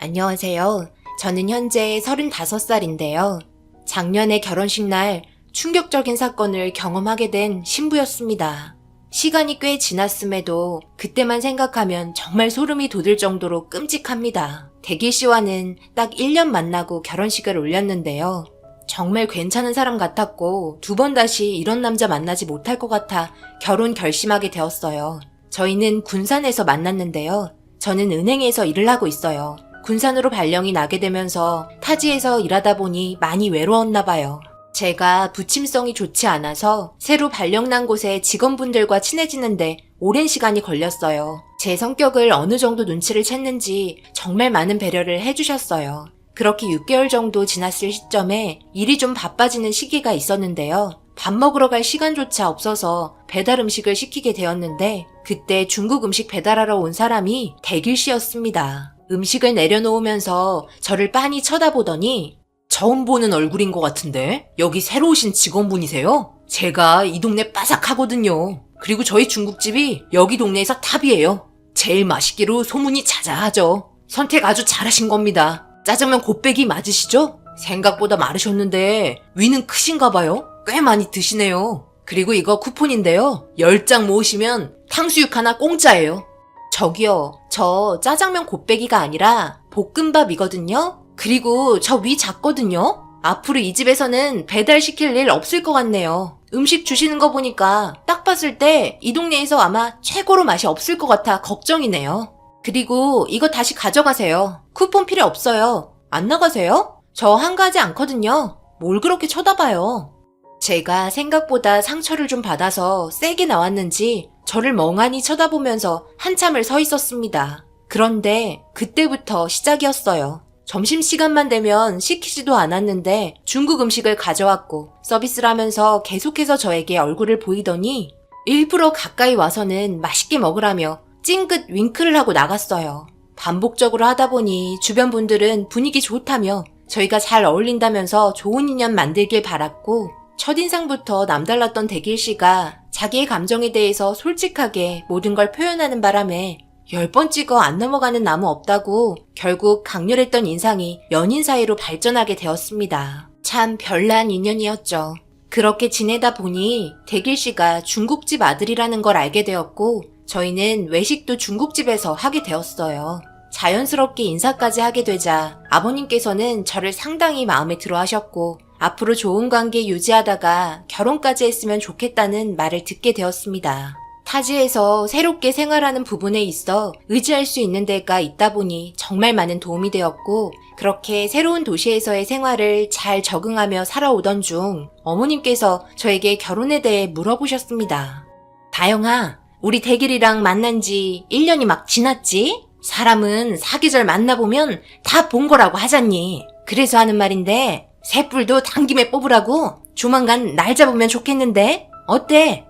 안녕하세요. 저는 현재 35살인데요. 작년에 결혼식 날 충격적인 사건을 경험하게 된 신부였습니다. 시간이 꽤 지났음에도 그때만 생각하면 정말 소름이 돋을 정도로 끔찍합니다. 대길 씨와는 딱 1년 만나고 결혼식을 올렸는데요. 정말 괜찮은 사람 같았고 2번 다시 이런 남자 만나지 못할 것 같아 결혼 결심하게 되었어요. 저희는 군산에서 만났는데요. 저는 은행에서 일을 하고 있어요. 군산으로 발령이 나게 되면서 타지에서 일하다 보니 많이 외로웠나 봐요. 제가 부침성이 좋지 않아서 새로 발령난 곳의 직원분들과 친해지는데 오랜 시간이 걸렸어요. 제 성격을 어느 정도 눈치를 챘는지 정말 많은 배려를 해주셨어요. 그렇게 6개월 정도 지났을 시점에 일이 좀 바빠지는 시기가 있었는데요. 밥 먹으러 갈 시간조차 없어서 배달 음식을 시키게 되었는데 그때 중국 음식 배달하러 온 사람이 대길 씨였습니다. 음식을 내려놓으면서 저를 빤히 쳐다보더니 처음 보는 얼굴인 것 같은데 여기 새로 오신 직원분이세요? 제가 이 동네 빠삭하거든요. 그리고 저희 중국집이 여기 동네에서 탑이에요. 제일 맛있기로 소문이 자자하죠. 선택 아주 잘하신 겁니다. 짜장면 곱빼기 맞으시죠? 생각보다 마르셨는데 위는 크신가 봐요. 꽤 많이 드시네요. 그리고 이거 쿠폰인데요. 10장 모으시면 탕수육 하나 공짜예요. 저기요, 저 짜장면 곱빼기가 아니라 볶음밥이거든요? 그리고 저 위 작거든요? 앞으로 이 집에서는 배달시킬 일 없을 것 같네요. 음식 주시는 거 보니까 딱 봤을 때 이 동네에서 아마 최고로 맛이 없을 것 같아 걱정이네요. 그리고 이거 다시 가져가세요. 쿠폰 필요 없어요. 안 나가세요? 저 한가하지 않거든요. 뭘 그렇게 쳐다봐요. 제가 생각보다 상처를 좀 받아서 세게 나왔는지 저를 멍하니 쳐다보면서 한참을 서 있었습니다. 그런데 그때부터 시작이었어요. 점심시간만 되면 시키지도 않았는데 중국 음식을 가져왔고 서비스를 하면서 계속해서 저에게 얼굴을 보이더니 일부러 가까이 와서는 맛있게 먹으라며 찡긋 윙크를 하고 나갔어요. 반복적으로 하다 보니 주변 분들은 분위기 좋다며 저희가 잘 어울린다면서 좋은 인연 만들길 바랐고 첫인상부터 남달랐던 대길 씨가 자기의 감정에 대해서 솔직하게 모든 걸 표현하는 바람에 10번 찍어 안 넘어가는 나무 없다고 결국 강렬했던 인상이 연인 사이로 발전하게 되었습니다. 참 별난 인연이었죠. 그렇게 지내다 보니 대길 씨가 중국집 아들이라는 걸 알게 되었고 저희는 외식도 중국집에서 하게 되었어요. 자연스럽게 인사까지 하게 되자 아버님께서는 저를 상당히 마음에 들어 하셨고 앞으로 좋은 관계 유지하다가 결혼까지 했으면 좋겠다는 말을 듣게 되었습니다. 타지에서 새롭게 생활하는 부분에 있어 의지할 수 있는 데가 있다 보니 정말 많은 도움이 되었고 그렇게 새로운 도시에서의 생활을 잘 적응하며 살아오던 중 어머님께서 저에게 결혼에 대해 물어보셨습니다. 다영아, 우리 대길이랑 만난 지 1년이 막 지났지? 사람은 사계절 만나보면 다 본 거라고 하잖니. 그래서 하는 말인데 새뿔도 당김에 뽑으라고 조만간 날 잡으면 좋겠는데 어때?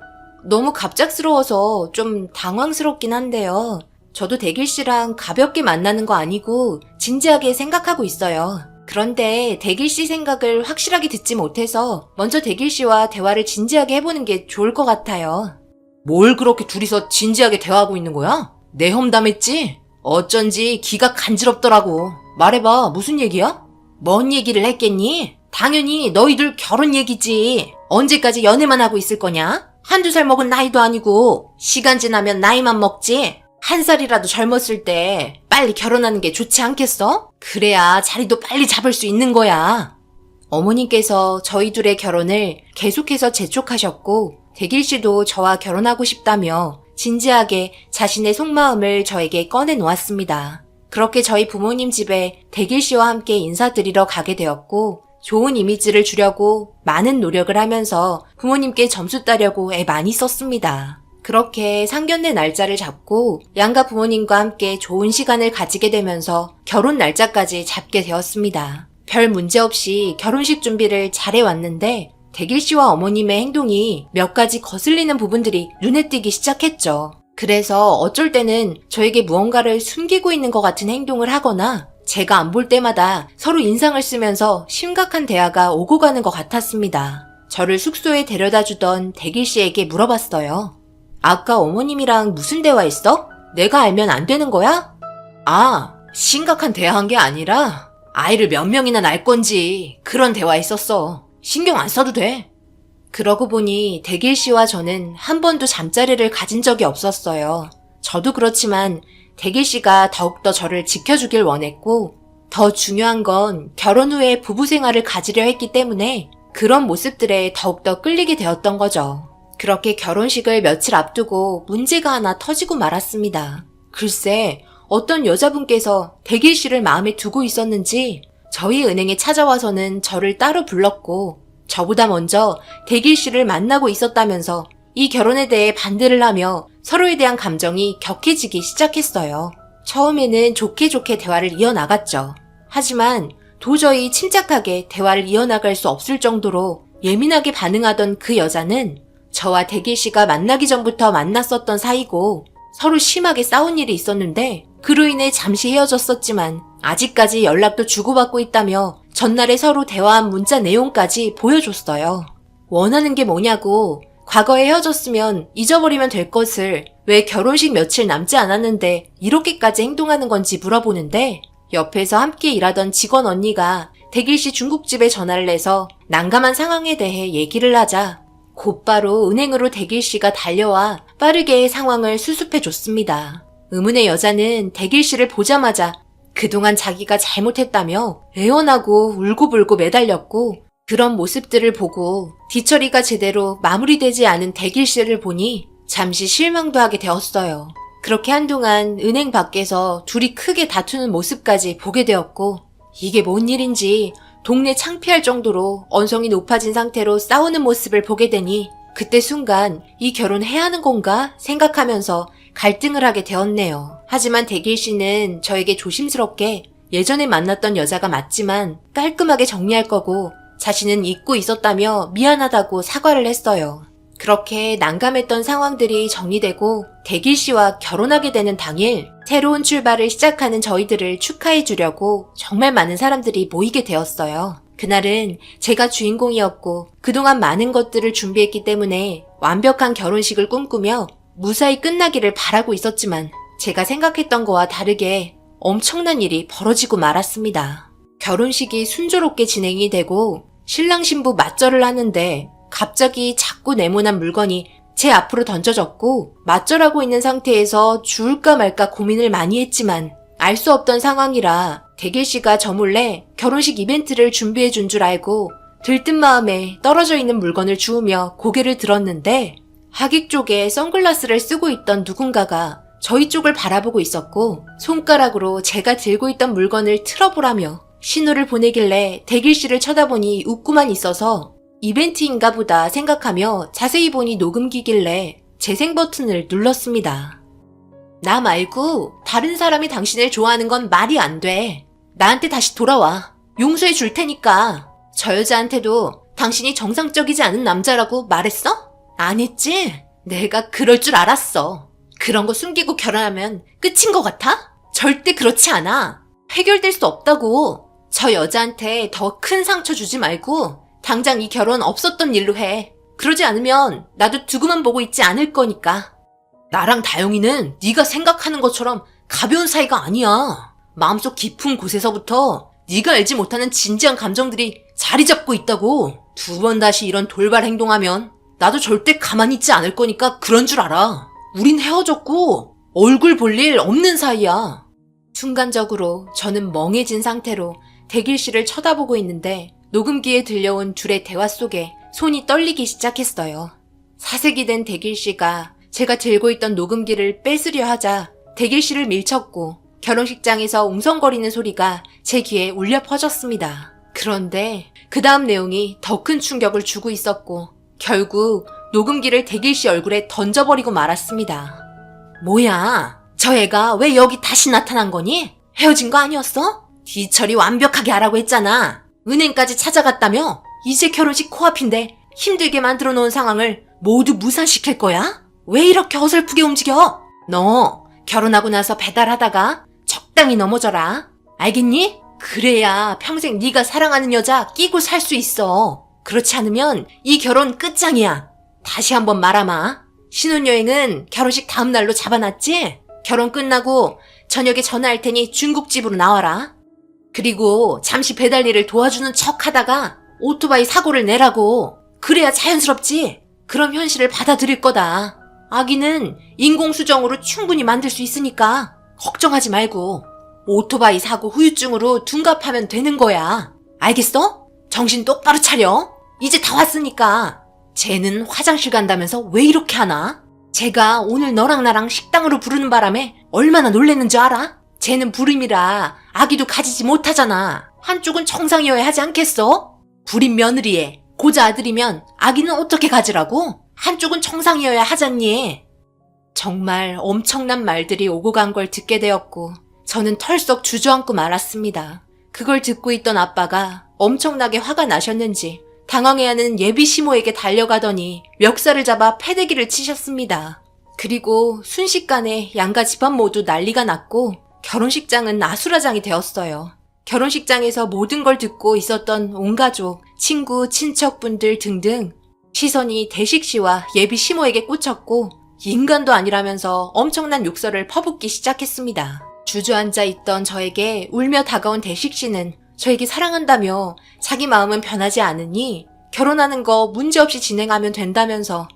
너무 갑작스러워서 좀 당황스럽긴 한데요. 저도 대길 씨랑 가볍게 만나는 거 아니고 진지하게 생각하고 있어요. 그런데 대길 씨 생각을 확실하게 듣지 못해서 먼저 대길 씨와 대화를 진지하게 해보는 게 좋을 것 같아요. 뭘 그렇게 둘이서 진지하게 대화하고 있는 거야? 내 험담했지? 어쩐지 기가 간지럽더라고. 말해봐, 무슨 얘기야? 뭔 얘기를 했겠니? 당연히 너희들 결혼 얘기지. 언제까지 연애만 하고 있을 거냐? 1~2살 먹은 나이도 아니고 시간 지나면 나이만 먹지. 1살이라도 젊었을 때 빨리 결혼하는 게 좋지 않겠어? 그래야 자리도 빨리 잡을 수 있는 거야. 어머님께서 저희 둘의 결혼을 계속해서 재촉하셨고 대길 씨도 저와 결혼하고 싶다며 진지하게 자신의 속마음을 저에게 꺼내놓았습니다. 그렇게 저희 부모님 집에 대길 씨와 함께 인사드리러 가게 되었고 좋은 이미지를 주려고 많은 노력을 하면서 부모님께 점수 따려고 애 많이 썼습니다. 그렇게 상견례 날짜를 잡고 양가 부모님과 함께 좋은 시간을 가지게 되면서 결혼 날짜까지 잡게 되었습니다. 별 문제 없이 결혼식 준비를 잘해왔는데 대길 씨와 어머님의 행동이 몇 가지 거슬리는 부분들이 눈에 띄기 시작했죠. 그래서 어쩔 때는 저에게 무언가를 숨기고 있는 것 같은 행동을 하거나 제가 안 볼 때마다 서로 인상을 쓰면서 심각한 대화가 오고 가는 것 같았습니다. 저를 숙소에 데려다 주던 대길 씨에게 물어봤어요. 아까 어머님이랑 무슨 대화했어? 내가 알면 안 되는 거야? 아, 심각한 대화한 게 아니라 아이를 몇 명이나 낳을 건지 그런 대화했었어. 신경 안 써도 돼. 그러고 보니 대길 씨와 저는 한 번도 잠자리를 가진 적이 없었어요. 저도 그렇지만 대길 씨가 더욱더 저를 지켜주길 원했고 더 중요한 건 결혼 후에 부부 생활을 가지려 했기 때문에 그런 모습들에 더욱더 끌리게 되었던 거죠. 그렇게 결혼식을 며칠 앞두고 문제가 하나 터지고 말았습니다. 글쎄, 어떤 여자분께서 대길 씨를 마음에 두고 있었는지 저희 은행에 찾아와서는 저를 따로 불렀고 저보다 먼저 대길 씨를 만나고 있었다면서 이 결혼에 대해 반대를 하며 서로에 대한 감정이 격해지기 시작했어요. 처음에는 좋게 좋게 대화를 이어나갔죠. 하지만 도저히 침착하게 대화를 이어나갈 수 없을 정도로 예민하게 반응하던 그 여자는 저와 대길 씨가 만나기 전부터 만났었던 사이고 서로 심하게 싸운 일이 있었는데 그로 인해 잠시 헤어졌었지만 아직까지 연락도 주고받고 있다며 전날에 서로 대화한 문자 내용까지 보여줬어요. 원하는 게 뭐냐고 과거에 헤어졌으면 잊어버리면 될 것을 왜 결혼식 며칠 남지 않았는데 이렇게까지 행동하는 건지 물어보는데 옆에서 함께 일하던 직원 언니가 대길씨 중국집에 전화를 해서 난감한 상황에 대해 얘기를 하자 곧바로 은행으로 대길씨가 달려와 빠르게 상황을 수습해줬습니다. 의문의 여자는 대길씨를 보자마자 그동안 자기가 잘못했다며 애원하고 울고불고 매달렸고 그런 모습들을 보고 뒤처리가 제대로 마무리되지 않은 대길씨를 보니 잠시 실망도 하게 되었어요. 그렇게 한동안 은행 밖에서 둘이 크게 다투는 모습까지 보게 되었고 이게 뭔 일인지 동네 창피할 정도로 언성이 높아진 상태로 싸우는 모습을 보게 되니 그때 순간 이 결혼 해야 하는 건가 생각하면서 갈등을 하게 되었네요. 하지만 대길 씨는 저에게 조심스럽게 예전에 만났던 여자가 맞지만 깔끔하게 정리할 거고 자신은 잊고 있었다며 미안하다고 사과를 했어요. 그렇게 난감했던 상황들이 정리되고 대길 씨와 결혼하게 되는 당일 새로운 출발을 시작하는 저희들을 축하해 주려고 정말 많은 사람들이 모이게 되었어요. 그날은 제가 주인공이었고 그동안 많은 것들을 준비했기 때문에 완벽한 결혼식을 꿈꾸며 무사히 끝나기를 바라고 있었지만 제가 생각했던 거와 다르게 엄청난 일이 벌어지고 말았습니다. 결혼식이 순조롭게 진행이 되고 신랑 신부 맞절을 하는데 갑자기 작고 네모난 물건이 제 앞으로 던져졌고 맞절하고 있는 상태에서 주울까 말까 고민을 많이 했지만 알 수 없던 상황이라 대길 씨가 저 몰래 결혼식 이벤트를 준비해 준 줄 알고 들뜬 마음에 떨어져 있는 물건을 주우며 고개를 들었는데 하객 쪽에 선글라스를 쓰고 있던 누군가가 저희 쪽을 바라보고 있었고 손가락으로 제가 들고 있던 물건을 틀어보라며 신호를 보내길래 대길 씨를 쳐다보니 웃고만 있어서 이벤트인가 보다 생각하며 자세히 보니 녹음기길래 재생 버튼을 눌렀습니다. 나 말고 다른 사람이 당신을 좋아하는 건 말이 안 돼. 나한테 다시 돌아와. 용서해 줄 테니까. 저 여자한테도 당신이 정상적이지 않은 남자라고 말했어? 안 했지? 내가 그럴 줄 알았어. 그런 거 숨기고 결혼하면 끝인 것 같아? 절대 그렇지 않아. 해결될 수 없다고. 저 여자한테 더 큰 상처 주지 말고 당장 이 결혼 없었던 일로 해. 그러지 않으면 나도 두고만 보고 있지 않을 거니까. 나랑 다영이는 네가 생각하는 것처럼 가벼운 사이가 아니야. 마음속 깊은 곳에서부터 네가 알지 못하는 진지한 감정들이 자리 잡고 있다고. 두 번 다시 이런 돌발 행동하면 나도 절대 가만히 있지 않을 거니까 그런 줄 알아. 우린 헤어졌고 얼굴 볼 일 없는 사이야. 순간적으로 저는 멍해진 상태로 대길 씨를 쳐다보고 있는데 녹음기에 들려온 둘의 대화 속에 손이 떨리기 시작했어요. 사색이 된 대길 씨가 제가 들고 있던 녹음기를 뺏으려 하자 대길 씨를 밀쳤고 결혼식장에서 웅성거리는 소리가 제 귀에 울려 퍼졌습니다. 그런데 그 다음 내용이 더 큰 충격을 주고 있었고 결국 녹음기를 대길 씨 얼굴에 던져버리고 말았습니다. 뭐야? 저 애가 왜 여기 다시 나타난 거니? 헤어진 거 아니었어? 뒤처리 완벽하게 하라고 했잖아. 은행까지 찾아갔다며? 이제 결혼식 코앞인데 힘들게 만들어 놓은 상황을 모두 무산시킬 거야? 왜 이렇게 어설프게 움직여? 너 결혼하고 나서 배달하다가 적당히 넘어져라. 알겠니? 그래야 평생 네가 사랑하는 여자 끼고 살 수 있어. 그렇지 않으면 이 결혼 끝장이야. 다시 한번 말아마. 신혼여행은 결혼식 다음 날로 잡아놨지? 결혼 끝나고 저녁에 전화할 테니 중국집으로 나와라. 그리고 잠시 배달 일을 도와주는 척 하다가 오토바이 사고를 내라고. 그래야 자연스럽지. 그럼 현실을 받아들일 거다. 아기는 인공수정으로 충분히 만들 수 있으니까 걱정하지 말고 오토바이 사고 후유증으로 둔갑하면 되는 거야. 알겠어? 정신 똑바로 차려. 이제 다 왔으니까. 쟤는 화장실 간다면서 왜 이렇게 하나? 쟤가 오늘 너랑 나랑 식당으로 부르는 바람에 얼마나 놀랬는지 알아? 쟤는 불임이라 아기도 가지지 못하잖아. 한쪽은 정상이어야 하지 않겠어? 불임 며느리에 고자 아들이면 아기는 어떻게 가지라고? 한쪽은 정상이어야 하잖니. 정말 엄청난 말들이 오고 간 걸 듣게 되었고 저는 털썩 주저앉고 말았습니다. 그걸 듣고 있던 아빠가 엄청나게 화가 나셨는지 당황해하는 예비 시모에게 달려가더니 멱살을 잡아 패대기를 치셨습니다. 그리고 순식간에 양가 집안 모두 난리가 났고 결혼식장은 아수라장이 되었어요. 결혼식장에서 모든 걸 듣고 있었던 온 가족, 친구, 친척분들 등등 시선이 대식 씨와 예비 시모에게 꽂혔고 인간도 아니라면서 엄청난 욕설을 퍼붓기 시작했습니다. 주저앉아 있던 저에게 울며 다가온 대식 씨는 저에게 사랑한다며 자기 마음은 변하지 않으니 결혼하는 거 문제없이 진행하면 된다면서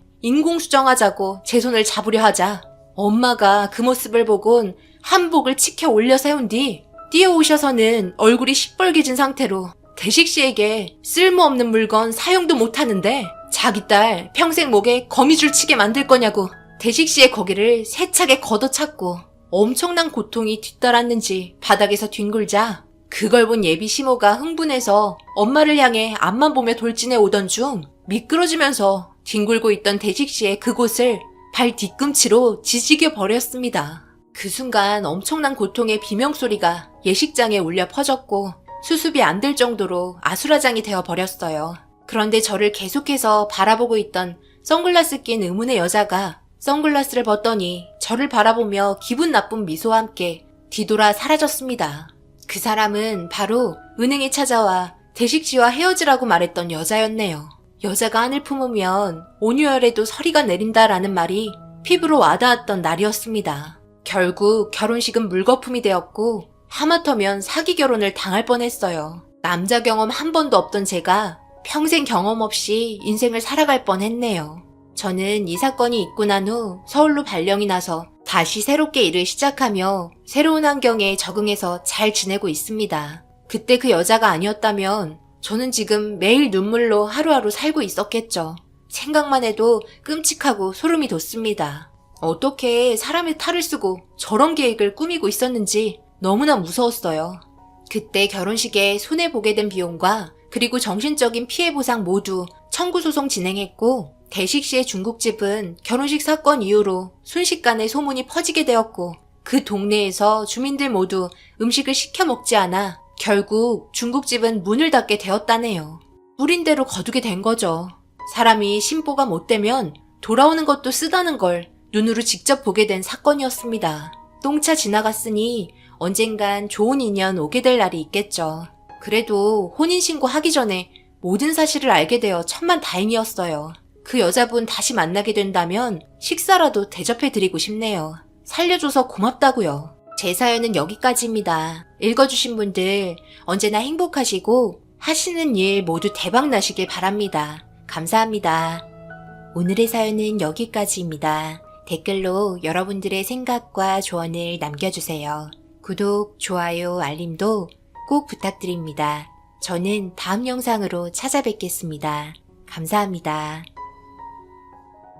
인공수정하자고 제 손을 잡으려 하자 엄마가 그 모습을 보곤 한복을 치켜 올려 세운 뒤 뛰어오셔서는 얼굴이 시뻘개진 상태로 대식 씨에게 쓸모없는 물건 사용도 못하는데 자기 딸 평생 목에 거미줄 치게 만들 거냐고 대식 씨의 거기를 세차게 걷어찼고 엄청난 고통이 뒤따랐는지 바닥에서 뒹굴자 그걸 본 예비 시모가 흥분해서 엄마를 향해 앞만 보며 돌진해 오던 중 미끄러지면서 뒹굴고 있던 대식 씨의 그곳을 발 뒤꿈치로 지지겨 버렸습니다. 그 순간 엄청난 고통의 비명소리가 예식장에 울려 퍼졌고 수습이 안 될 정도로 아수라장이 되어 버렸어요. 그런데 저를 계속해서 바라보고 있던 선글라스 낀 의문의 여자가 선글라스를 벗더니 저를 바라보며 기분 나쁜 미소와 함께 뒤돌아 사라졌습니다. 그 사람은 바로 은행에 찾아와 대식 씨와 헤어지라고 말했던 여자였네요. 여자가 한을 품으면 온유열에도 서리가 내린다라는 말이 피부로 와닿았던 날이었습니다. 결국 결혼식은 물거품이 되었고 하마터면 사기 결혼을 당할 뻔했어요. 남자 경험 한 번도 없던 제가 평생 경험 없이 인생을 살아갈 뻔했네요. 저는 이 사건이 있고 난 후 서울로 발령이 나서 다시 새롭게 일을 시작하며 새로운 환경에 적응해서 잘 지내고 있습니다. 그때 그 여자가 아니었다면 저는 지금 매일 눈물로 하루하루 살고 있었겠죠. 생각만 해도 끔찍하고 소름이 돋습니다. 어떻게 사람의 탈을 쓰고 저런 계획을 꾸미고 있었는지 너무나 무서웠어요. 그때 결혼식에 손해보게 된 비용과 그리고 정신적인 피해 보상 모두 청구 소송 진행했고 대식 씨의 중국집은 결혼식 사건 이후로 순식간에 소문이 퍼지게 되었고 그 동네에서 주민들 모두 음식을 시켜 먹지 않아 결국 중국집은 문을 닫게 되었다네요. 뿌린 대로 거두게 된 거죠. 사람이 심보가 못되면 돌아오는 것도 쓰다는 걸 눈으로 직접 보게 된 사건이었습니다. 똥차 지나갔으니 언젠간 좋은 인연 오게 될 날이 있겠죠. 그래도 혼인신고 하기 전에 모든 사실을 알게 되어 천만다행이었어요. 그 여자분 다시 만나게 된다면 식사라도 대접해드리고 싶네요. 살려줘서 고맙다고요. 제 사연은 여기까지입니다. 읽어주신 분들 언제나 행복하시고 하시는 일 모두 대박 나시길 바랍니다. 감사합니다. 오늘의 사연은 여기까지입니다. 댓글로 여러분들의 생각과 조언을 남겨주세요. 구독, 좋아요, 알림도 꼭 부탁드립니다. 저는 다음 영상으로 찾아뵙겠습니다. 감사합니다.